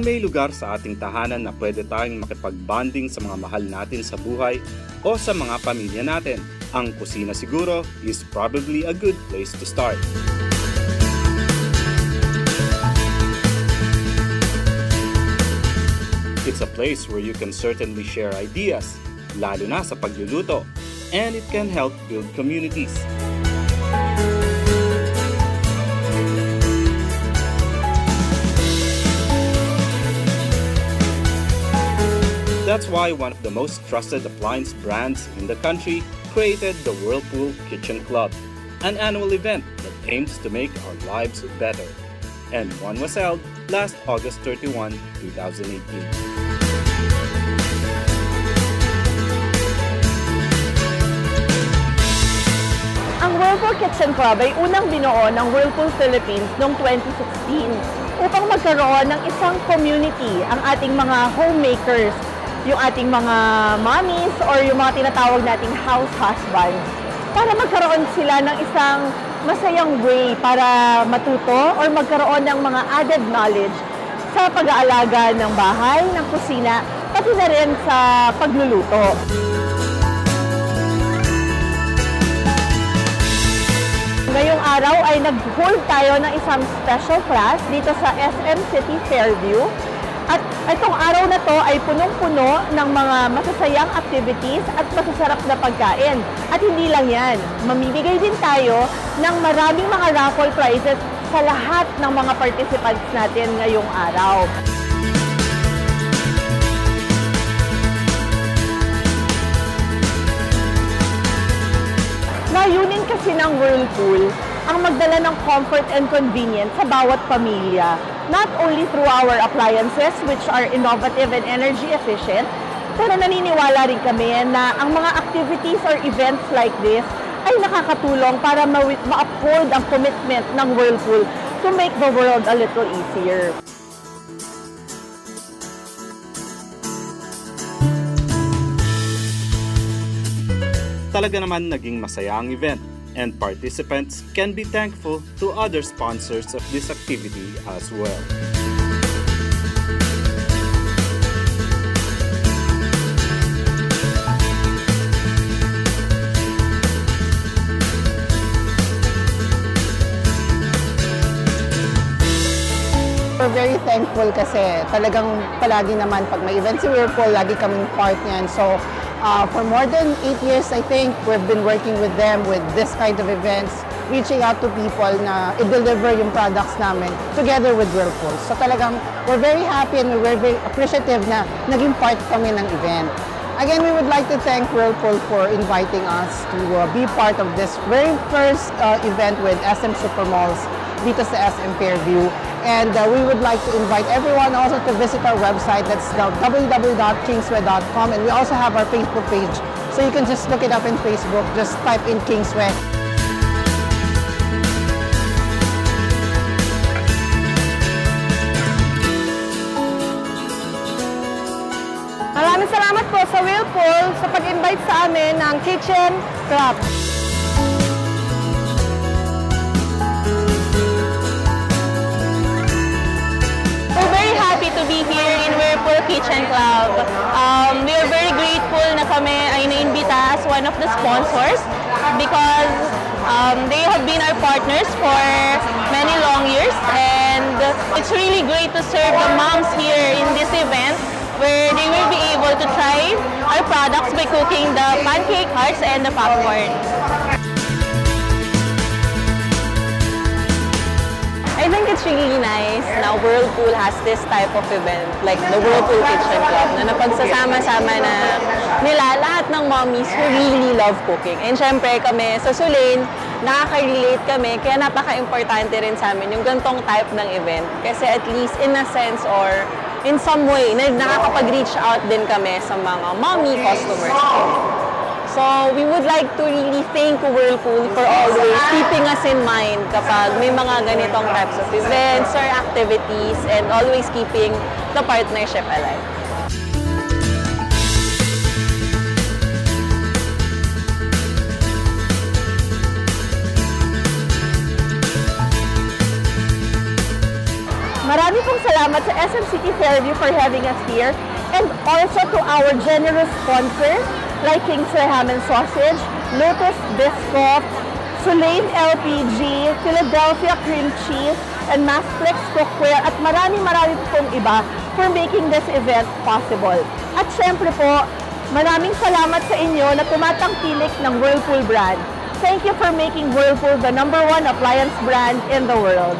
may lugar sa ating tahanan na pwede tayong makipag-bonding sa mga mahal natin sa buhay o sa mga pamilya natin, ang kusina siguro is probably a good place to start. It's a place where you can certainly share ideas, lalo na sa pagluluto, and it can help build communities. That's why one of the most trusted appliance brands in the country created the Whirlpool Kitchen Club, an annual event that aims to make our lives better. And one was held last August 31, 2018. Ang Whirlpool Kitchen Club ay unang binuo ng Whirlpool Philippines noong 2016 upang magkaroon ng isang community ang ating mga homemakers, yung ating mga mommies or yung mga tinatawag nating house husbands, para magkaroon sila ng isang masayang way para matuto or magkaroon ng mga added knowledge sa pag-aalaga ng bahay, ng kusina, pati na rin sa pagluluto. Ngayong araw ay nag-hold tayo ng isang special class dito sa SM City Fairview. At itong araw na to ay punong-puno ng mga masasayang activities at masasarap na pagkain. At hindi lang yan, mamimigay din tayo ng maraming mga raffle prizes sa lahat ng mga participants natin ngayong araw. Layunin kasi ng Whirlpool ang magdala ng comfort and convenience sa bawat pamilya, not only through our appliances which are innovative and energy efficient, pero naniniwala rin kami na ang mga activities or events like this ay nakakatulong para ma-uphold ang commitment ng Whirlpool to make the world a little easier. Talaga naman naging masaya ang event, and participants can be thankful to other sponsors of this activity as well. We're very thankful kasi talagang palagi naman pag may event si Whirlpool, lagi kaming part niyan. So for more than 8 years, I think, we've been working with them with this kind of events, reaching out to people na i-deliver yung products namin together with Whirlpool. So talagang we're very happy and we're very appreciative na naging part kami ng event. Again, we would like to thank Whirlpool for inviting us to be part of this very first event with SM Supermalls dito sa SM Fairview. And we would like to invite everyone also to visit our website. That's www.kingsway.com. And we also have our Facebook page. So you can just look it up in Facebook. Just type in Kingsway. Maraming salamat po sa Whirlpool sa pag-invite sa amin ng Kitchen Club. To be here in Whirlpool Kitchen Club. We are very grateful na kami ay naimbita as one of the sponsors because they have been our partners for many long years, and it's really great to serve the moms here in this event where they will be able to try our products by cooking the pancake hearts and the popcorn. I think it's really nice na Whirlpool has this type of event, like the Whirlpool Kitchen Club, na napagsasama-sama na nila lahat ng mommies who really love cooking. And syempre kami sa Sulain, nakaka-relate kami, kaya napaka-importante rin sa amin yung gantong type ng event. Kasi at least in a sense or in some way, nakakapag-reach out din kami sa mga mommy customers. So we would like to really thank Whirlpool for always keeping us in mind kapag may mga ganitong types of events or activities, and always keeping the partnership alive. Marami pong salamat sa Quezon City Fairview for having us here, and also to our generous sponsors like Kingsway Ham and Sausage, Lotus Biscoff, Sulaim LPG, Philadelphia Cream Cheese, and Massflex Cookware, at marami pong iba for making this event possible. At syempre po, maraming salamat sa inyo na tumatangkilik ng Whirlpool brand. Thank you for making Whirlpool the #1 appliance brand in the world.